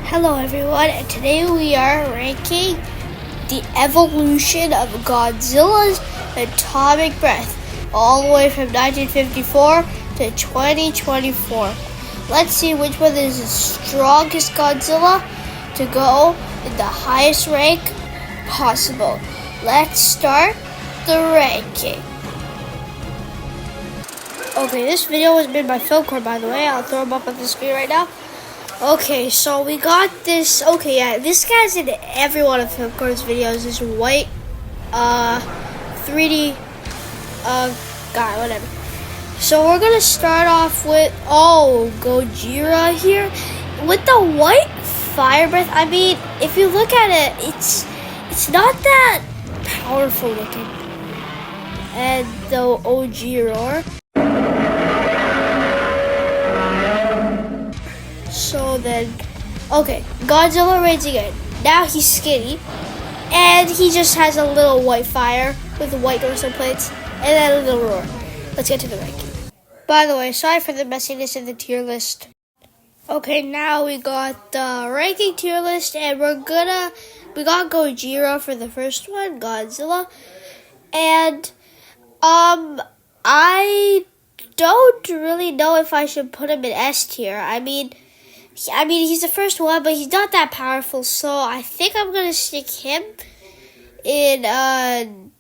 Hello everyone, and today we are ranking the evolution of Godzilla's atomic breath all the way from 1954 to 2024. Let's see which one is the strongest Godzilla to go in the highest rank possible. Let's start the ranking. Okay, this video was made by Filmcore, by the way. I'll throw them up on the screen right now. Okay, so we got this. Okay, yeah, this guy's in every one of Filmcore's videos. This white, 3D, guy, whatever. So we're gonna start off with Gojira here with the white fire breath. I mean, if you look at it, it's not that powerful looking. And the OG roar. So then, okay, Godzilla raids again. Now he's skinny, and he just has a little white fire with white dorsal plates, and then a little roar. Let's get to the ranking. By the way, sorry for the messiness in the tier list. Okay, now we got the ranking tier list, and we got Gojira for the first one, Godzilla, and I don't really know if I should put him in S tier. I mean, he's the first one, but he's not that powerful, so I think I'm going to stick him in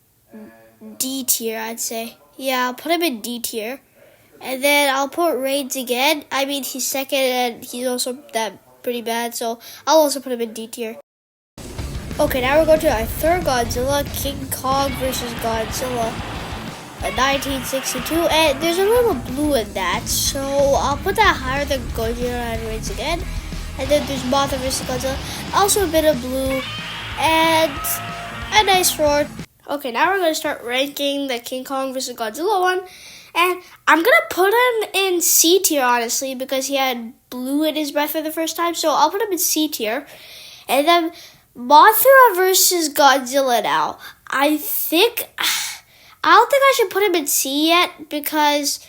D tier, I'd say. Yeah, I'll put him in D tier. And then I'll put Raids again. I mean, he's second, and he's also that pretty bad, so I'll also put him in D tier. Okay, now we're going to our third Godzilla, King Kong versus Godzilla. 1962, and there's a little blue in that, so I'll put that higher than Godzilla and Raids again. And then there's Mothra vs. Godzilla, also a bit of blue, and a nice roar. Okay, now we're going to start ranking the King Kong vs. Godzilla one, and I'm going to put him in C tier, honestly, because he had blue in his breath for the first time, so I'll put him in C tier. And then Mothra vs. Godzilla now. I don't think I should put him in C yet because,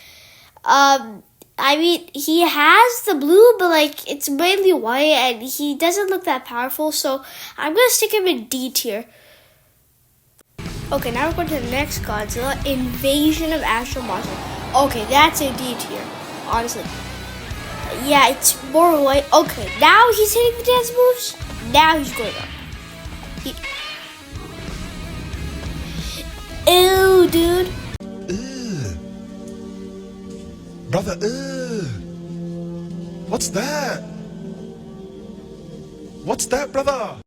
he has the blue, but, it's mainly white, and he doesn't look that powerful, so I'm going to stick him in D tier. Okay, now we're going to the next Godzilla, Invasion of Astral Monsters. Okay, that's a D tier, honestly. Yeah, it's more white. Okay, now he's hitting the dance moves. Now he's going up. Ew, dude. Brother, what's that? What's that, brother?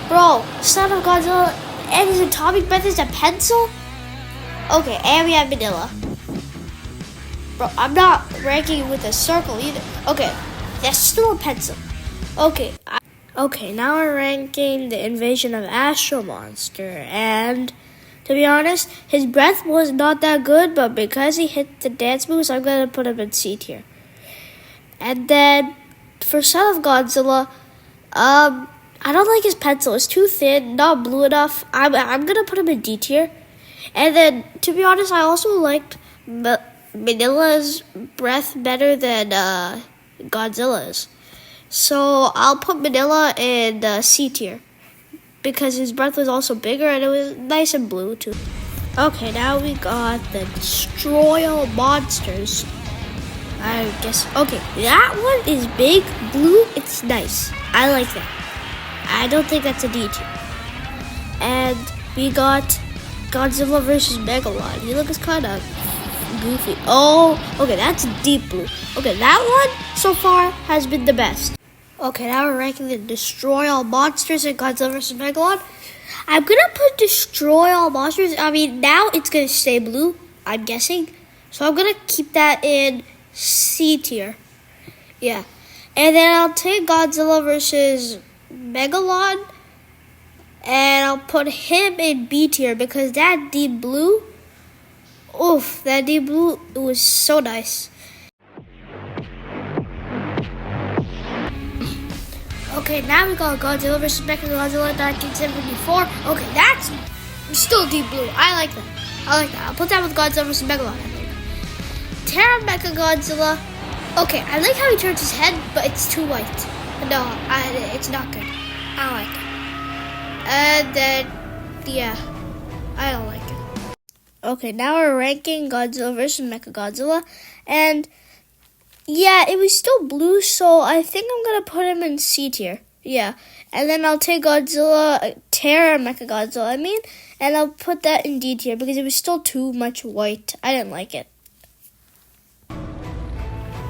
Bro, son of Godzilla, and his atomic breath is a pencil? Okay, and we have Manila. Bro, I'm not ranking with a circle either. Okay, that's still a pencil. Okay, now we're ranking the Invasion of Astral Monster, and to be honest, his breath was not that good, but because he hit the dance moves, I'm going to put him in C tier. And then, for Son of Godzilla, I don't like his pencil. It's too thin, not blue enough. I'm going to put him in D tier. And then, to be honest, I also liked Manila's breath better than Godzilla's. So, I'll put Manila in C tier, because his breath was also bigger and it was nice and blue too. Okay, now we got the Destroy All Monsters. I guess, okay, that one is big, blue, it's nice. I like that. I don't think that's a D tier. And we got Godzilla vs. Megalon. He looks kind of goofy. Oh, okay, that's deep blue. Okay, that one so far has been the best. Okay, now we're ranking the Destroy All Monsters in Godzilla vs. Megalon. I'm going to put Destroy All Monsters. I mean, now it's going to stay blue, I'm guessing. So I'm going to keep that in C tier. Yeah. And then I'll take Godzilla vs. Megalon, and I'll put him in B tier because that deep blue, that deep blue, it was so nice. Okay, now we got Godzilla vs. Mechagodzilla 1974. Okay, that's still deep blue. I like that. I'll put that with Godzilla vs. Megalon, I think. Terra Mechagodzilla. Okay, I like how he turns his head, but it's too white. No, it's not good. I don't like it. And then, yeah, I don't like it. Okay, now we're ranking Godzilla versus Mechagodzilla. And, yeah, it was still blue, so I think I'm going to put him in C tier. Yeah, and then I'll take Godzilla, Terra Mechagodzilla, and I'll put that in D tier because it was still too much white. I didn't like it.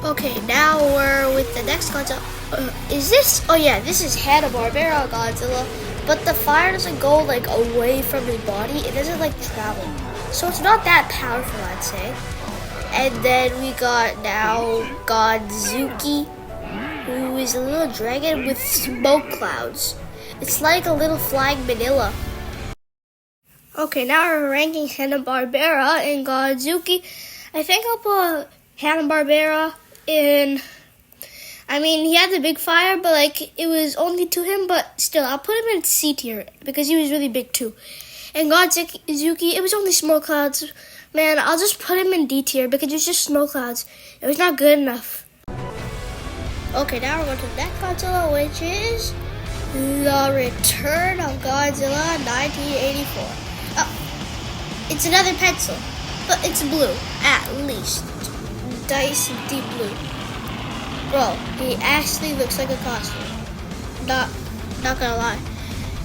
Okay, now we're with the next Godzilla. Is this? Oh yeah, this is Hanna-Barbera Godzilla, but the fire doesn't go like away from his body. It doesn't like travel, so it's not that powerful, I'd say. And then we got now Godzuki, who is a little dragon with smoke clouds. It's like a little flying Manila. Okay, now we're ranking Hanna-Barbera and Godzuki. I think I'll put Hanna-Barbera in... he had the big fire, but like it was only to him, but still, I'll put him in C tier because he was really big too. And Godzuki, it was only smoke clouds. Man, I'll just put him in D tier because it was just smoke clouds. It was not good enough. Okay, now we're going to the next Godzilla, which is The Return of Godzilla 1984. Oh, it's another pencil, but it's blue, at least. Dice deep blue. Bro, he actually looks like a costume. Not gonna lie.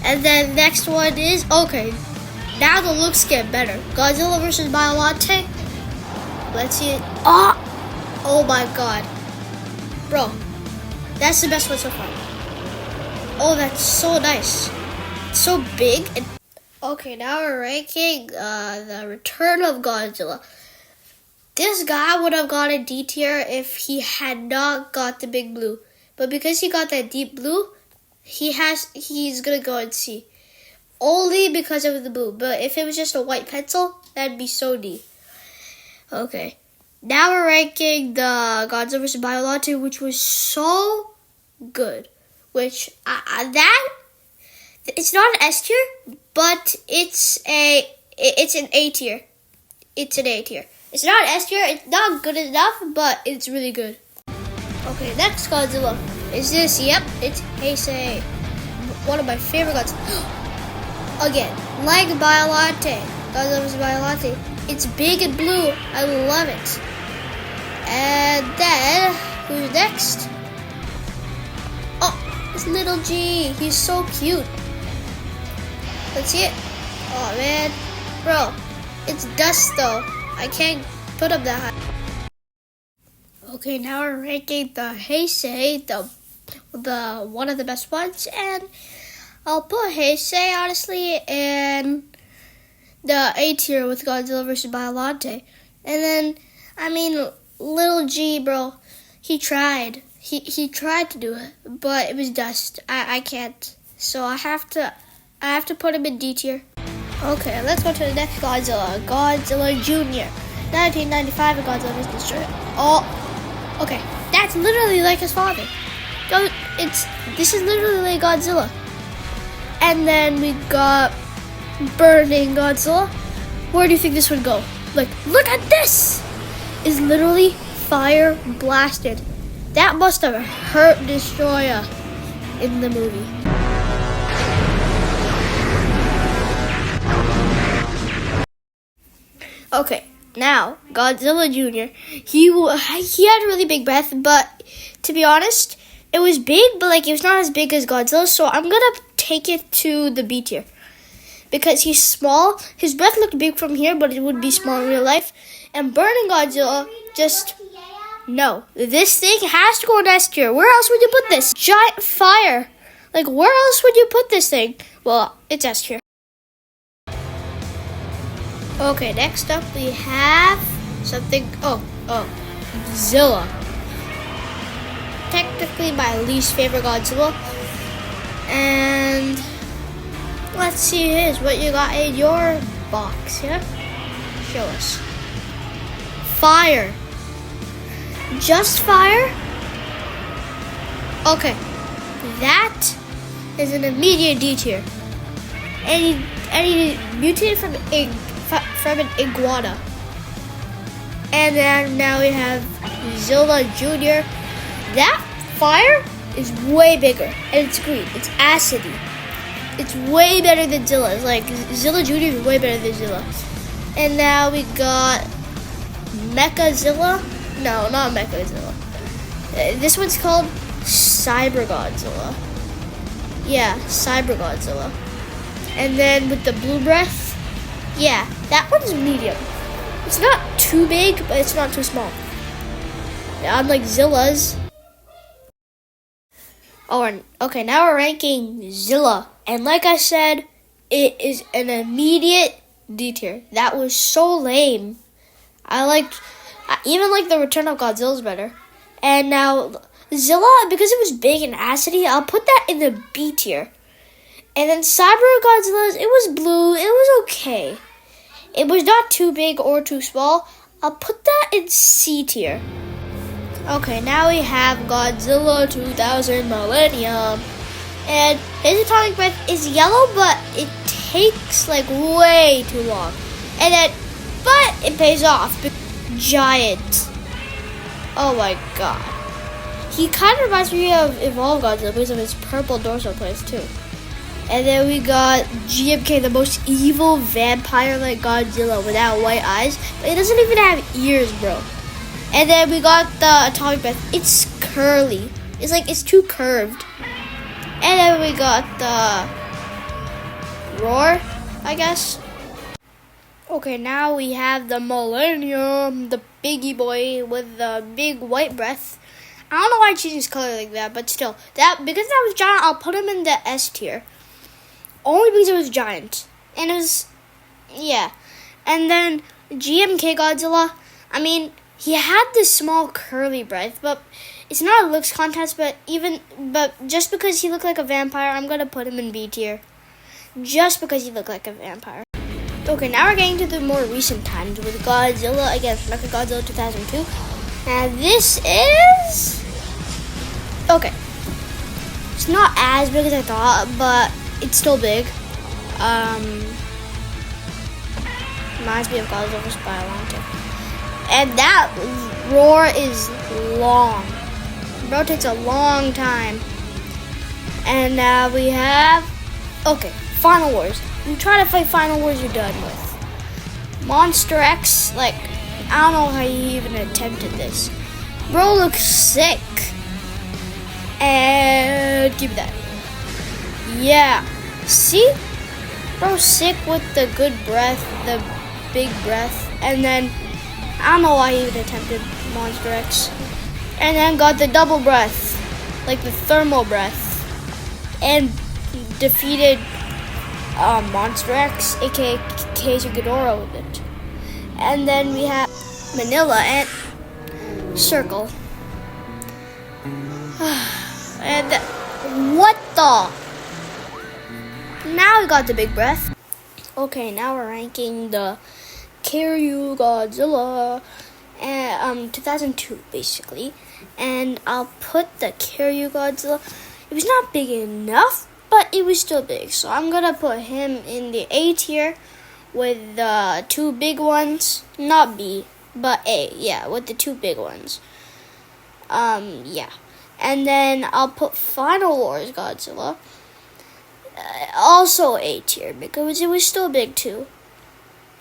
And then next one is, okay, now the looks get better. Godzilla versus Biolante. Let's see it. Oh my god. Bro. That's the best one so far. Oh, that's so nice. It's so big. And okay, now we're ranking The Return of Godzilla. This guy would have got a D tier if he had not got the big blue. But because he got that deep blue, he's gonna go in C. Only because of the blue. But if it was just a white pencil, that'd be so D. Okay. Now we're ranking the Godzilla vs. Biolante, which was so good. Which, it's not an S tier, but it's an A tier. It's an A tier. It's not an S tier, it's not good enough, but it's really good. Okay, next Godzilla is this. Yep, it's Heisei. One of my favorite Godzilla. Again, like Biolante. Godzilla vs. Biolante. It's big and blue. I love it. And then, who's next? Oh, it's Little G. He's so cute. Let's see it. Oh, man. Bro, it's dust, though. I can't put him that high. Okay, now we're ranking the Heisei, the one of the best ones. And I'll put Heisei, honestly, in the A tier with Godzilla vs. Biolante. And then, Little G, bro, he tried. He tried to do it, but it was dust. I can't. So I have to put him in D tier. Okay, let's go to the next Godzilla. Godzilla Jr. 1995 and Godzilla was destroyed. Oh, okay. That's literally like his father. This is literally like Godzilla. And then we got Burning Godzilla. Where do you think this would go? Like, look at this! Is literally fire blasted. That must have hurt Destroyer in the movie. Okay, now Godzilla Jr. He had a really big breath, but to be honest, it was big, but like it was not as big as Godzilla. So I'm gonna take it to the B tier because he's small. His breath looked big from here, but it would be small in real life. And Burning Godzilla, no. This thing has to go in S tier. Where else would you put this? Giant fire. Like, where else would you put this thing? Well, it's S tier. Okay, next up we have something. Zilla. Technically my least favorite Godzilla. And let's see what you got in your box here. Show us. Fire. Just fire? Okay. That is an immediate D tier. And he mutated from an iguana. And then now we have Zilla Jr. That fire is way bigger, and it's green. It's acidy. It's way better than Zilla's. Like, Zilla Jr. is way better than Zilla. And now we got Mecha-Zilla. No, not Mecha-Zilla. This one's called Cyber Godzilla. Yeah, Cyber Godzilla. And then with the blue breath, yeah, that one's medium. It's not too big, but it's not too small. Unlike Zilla's. Oh, okay, now we're ranking Zilla. And like I said, it is an immediate D tier. That was so lame. I even like the Return of Godzilla's better. And now Zilla, because it was big and acidy, I'll put that in the B tier. And then Cyber Godzilla's, it was blue, it was okay. It was not too big or too small. I'll put that in C tier. Okay, now we have Godzilla 2000 Millennium. And his atomic breath is yellow, but it takes like way too long. But it pays off. Giant. Oh my god. He kind of reminds me of Evolved Godzilla because of his purple dorsal plates too. And then we got GMK, the most evil vampire-like Godzilla without white eyes. But it doesn't even have ears, bro. And then we got the atomic breath. It's curly. It's too curved. And then we got the roar, I guess. Okay, now we have the Millennium, the biggie boy with the big white breath. I don't know why I changed his color like that, but still, because that was giant, I'll put him in the S tier. Only because it was giant. And it was, yeah. And then GMK Godzilla, I mean, he had this small curly breath, but it's not a looks contest, but just because he looked like a vampire, I'm gonna put him in B tier. Just because he looked like a vampire. Okay, now we're getting to the more recent times with Godzilla against Mechagodzilla 2002. And this is... okay. It's not as big as I thought, but it's still big. Reminds me of Godzilla vs. Biollante. And that roar is long. Bro, it takes a long time. And now we have... okay, Final Wars. You try to fight Final Wars, you're done with. Monster X, I don't know how he even attempted this. Bro looks sick. And give me that. Yeah. See? Bro sick with the good breath, the big breath. And then, I don't know why he even attempted Monster X. And then got the double breath, like the thermal breath. And defeated Monster X, aka Keizo Ghidorah with it. And then we have Manila and Circle. And what the? Now we got the big breath. Okay, now we're ranking the Kiryu Godzilla and 2002 basically. And I'll put the Kiryu Godzilla. It was not big enough, but it was still big. So I'm gonna put him in the A tier with the two big ones. Not B, but A. Yeah, with the two big ones. Yeah. And then I'll put Final Wars Godzilla. Also A tier because it was still big too.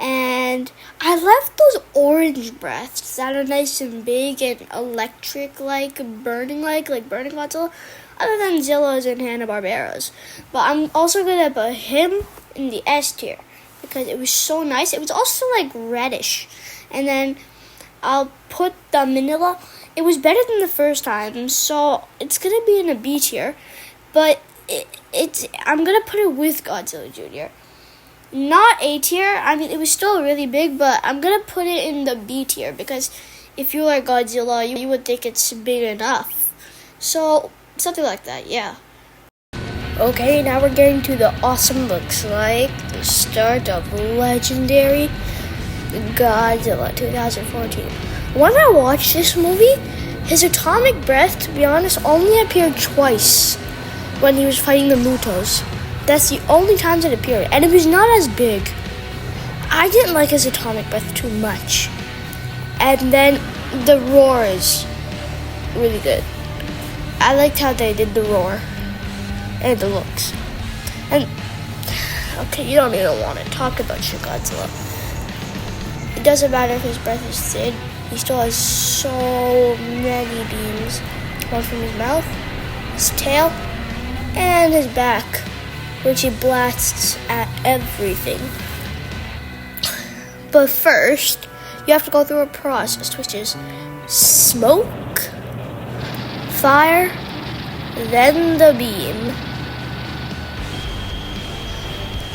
And I left those orange breaths that are nice and big and electric like burning Godzilla, other than Zilla's and Hanna-Barbera's. But I'm also gonna put him in the S tier because it was so nice. It was also reddish. And then I'll put the Manila. It was better than the first time, so it's gonna be in a B tier. But I'm gonna put it with Godzilla Jr. Not A tier. I mean, it was still really big, but I'm gonna put it in the B tier because if you like Godzilla, you would think it's big enough. So something like that, yeah. Okay, now we're getting to the awesome looks like the start of legendary Godzilla 2014. When I watched this movie, his atomic breath, to be honest, only appeared twice when he was fighting the Mutos. That's the only times it appeared, and it was not as big. I didn't like his atomic breath too much. And then the roar is really good. I liked how they did the roar and the looks. And okay, you don't even want to talk about Shin Godzilla. It doesn't matter if his breath is thin. He still has so many beams, one from his mouth, his tail, and his back, which he blasts at everything. But first, you have to go through a process, which is smoke, fire, then the beam.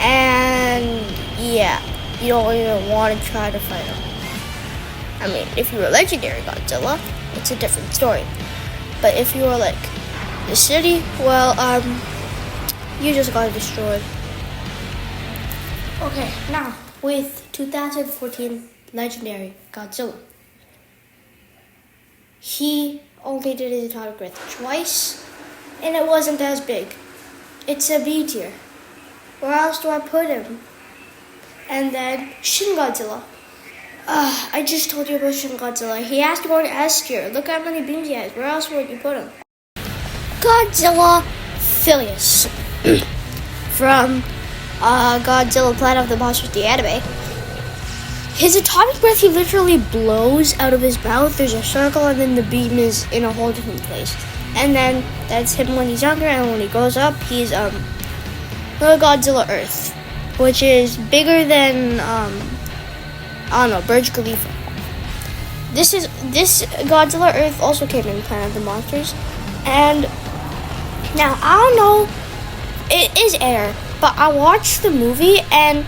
And yeah, you don't even want to try to fight him. I mean, if you were legendary Godzilla, it's a different story. But if you were like the city, well, you just got destroyed. Okay, now with 2014 legendary Godzilla, he only did his atomic breath twice, and it wasn't as big. It's a B tier. Where else do I put him? And then Shin Godzilla. I just told you about Shin Godzilla. He has to go in S tier. Look how many beams he has. Where else would you put him? Godzilla Phileas from Godzilla Planet of the Monsters, the anime. His atomic breath, he literally blows out of his mouth. There's a circle, and then the beam is in a whole different place. And then that's him when he's younger, and when he grows up, he's Godzilla Earth, which is bigger than I don't know, Burj Khalifa. This Godzilla Earth also came in Planet of the Monsters, and now I don't know, it is air, but I watched the movie and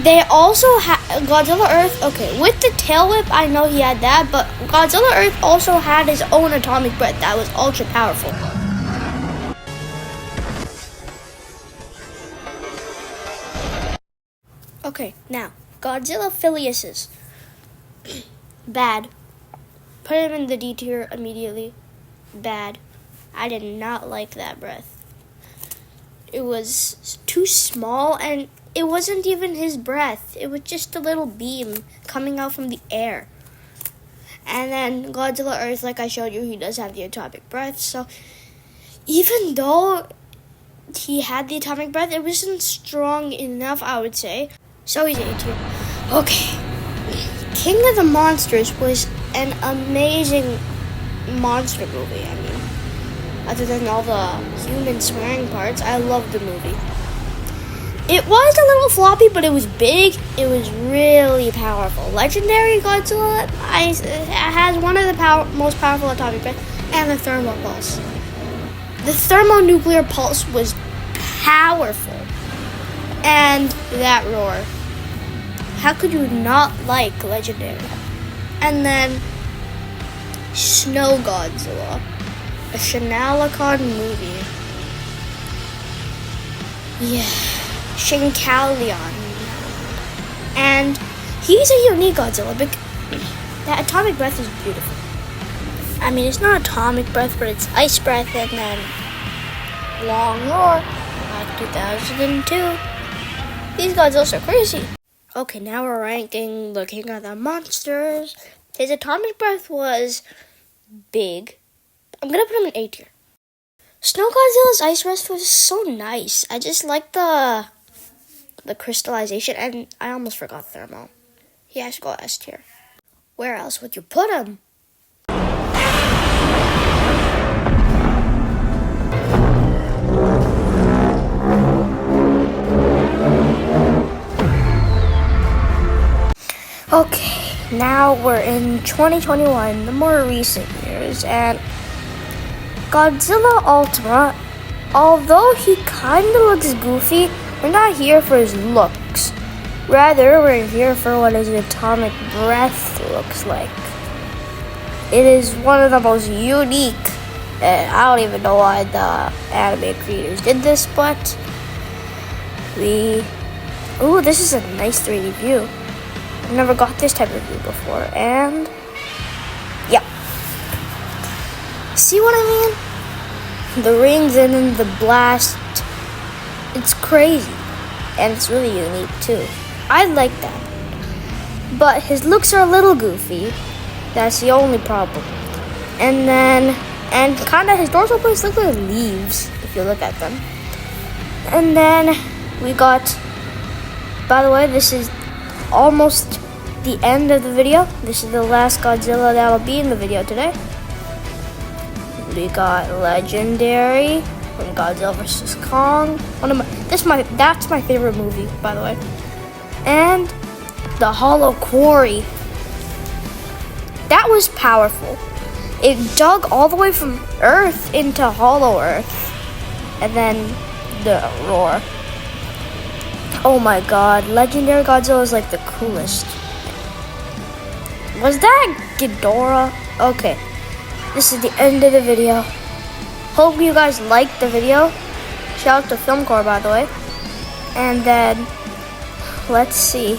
they also had Godzilla Earth. Okay, with the tail whip, I know he had that, but Godzilla Earth also had his own atomic breath that was ultra powerful. Okay, now Godzilla Phileas's bad. Put him in the D tier immediately. Bad. I did not like that breath. It was too small, and it wasn't even his breath. It was just a little beam coming out from the air. And then Godzilla Earth, like I showed you, he does have the atomic breath. So even though he had the atomic breath, it wasn't strong enough, I would say. So he's A tier. Okay. King of the Monsters was an amazing monster movie. I mean, other than all the human swearing parts, I loved the movie. It was a little floppy, but it was big. It was really powerful. Legendary Godzilla has one of the most powerful atomic breaths, and the thermal pulse. The thermonuclear pulse was powerful. And that roar. How could you not like Legendary? And then Snow Godzilla, a Shinalacon movie. Yeah, Shinkalion. And he's a unique Godzilla because that atomic breath is beautiful. I mean, it's not atomic breath, but it's ice breath, and then long roar, like 2002. These Godzillas are crazy. Okay, now we're ranking the King of the Monsters. His atomic breath was big. I'm gonna put him in A tier. Snow Godzilla's ice breath was so nice. I just like the crystallization, and I almost forgot thermal. He has to go S tier. Where else would you put him? Okay, now we're in 2021, the more recent years, and Godzilla Ultima, although he kinda looks goofy, we're not here for his looks. Rather, we're here for what his atomic breath looks like. It is one of the most unique, and I don't even know why the anime creators did this, but ooh, this is a nice 3D view. I've never got this type of view before, and yeah. See what I mean? The rings and then the blast. It's crazy, and it's really unique too. I like that. But his looks are a little goofy. That's the only problem. And then And kind of his dorsal plates look like leaves if you look at them. And then we got, by the way, this is almost the end of the video. This is the last Godzilla that'll be in the video today. We got Legendary from Godzilla vs. Kong. That's my favorite movie, by the way. And the Hollow Quarry. That was powerful. It dug all the way from Earth into Hollow Earth. And then the roar. Oh my god, Legendary Godzilla is like the coolest. Was that Ghidorah? Okay, this is the end of the video. Hope you guys liked the video. Shout out to FilmCore, by the way. And then, let's see.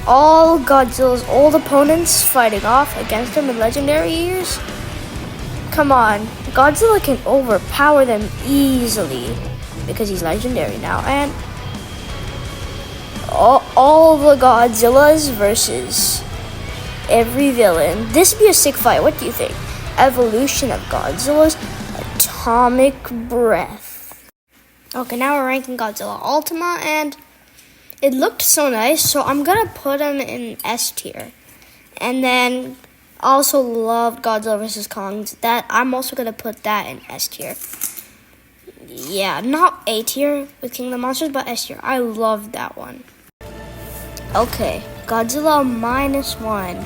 All Godzilla's old opponents fighting off against him in Legendary years. Come on, Godzilla can overpower them easily because he's Legendary now. And all the Godzillas versus every villain. This would be a sick fight. What do you think? Evolution of Godzilla's atomic breath. Okay, now we're ranking Godzilla Ultima, and it looked so nice, so I'm gonna put him in S tier. And then also loved Godzilla vs. Kong. That I'm also gonna put that in S tier. Yeah, not A tier with King of the Monsters, but S tier. I loved that one. Okay, Godzilla -1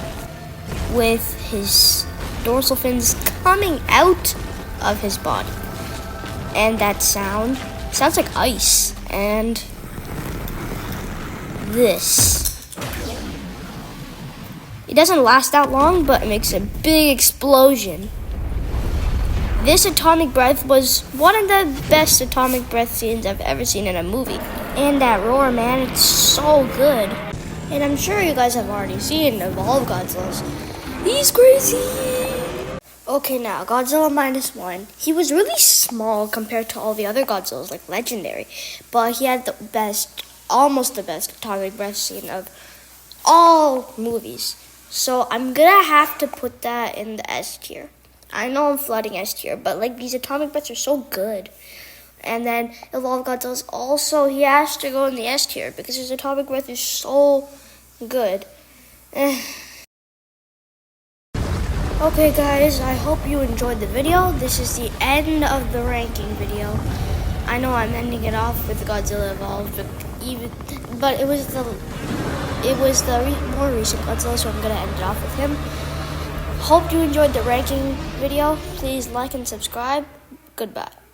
with his dorsal fins coming out of his body. And that sounds like ice. And this. It doesn't last that long, but it makes a big explosion. This atomic breath was one of the best atomic breath scenes I've ever seen in a movie. And that roar, man, it's so good. And I'm sure you guys have already seen Evolved Godzillas. He's crazy! Okay, now, Godzilla -1. He was really small compared to all the other Godzillas, like Legendary. But he had the best, almost the best atomic breath scene of all movies. So I'm gonna have to put that in the S tier. I know I'm flooding S tier, but like these atomic breaths are so good. And then Evolved Godzilla's also, he has to go in the S tier because his atomic breath is so good. Okay guys, I hope you enjoyed the video. This is the end of the ranking video. I know I'm ending it off with Godzilla Evolved, but it was the more recent Godzilla, so I'm gonna end it off with him. Hope you enjoyed the ranking video. Please like and subscribe. Goodbye.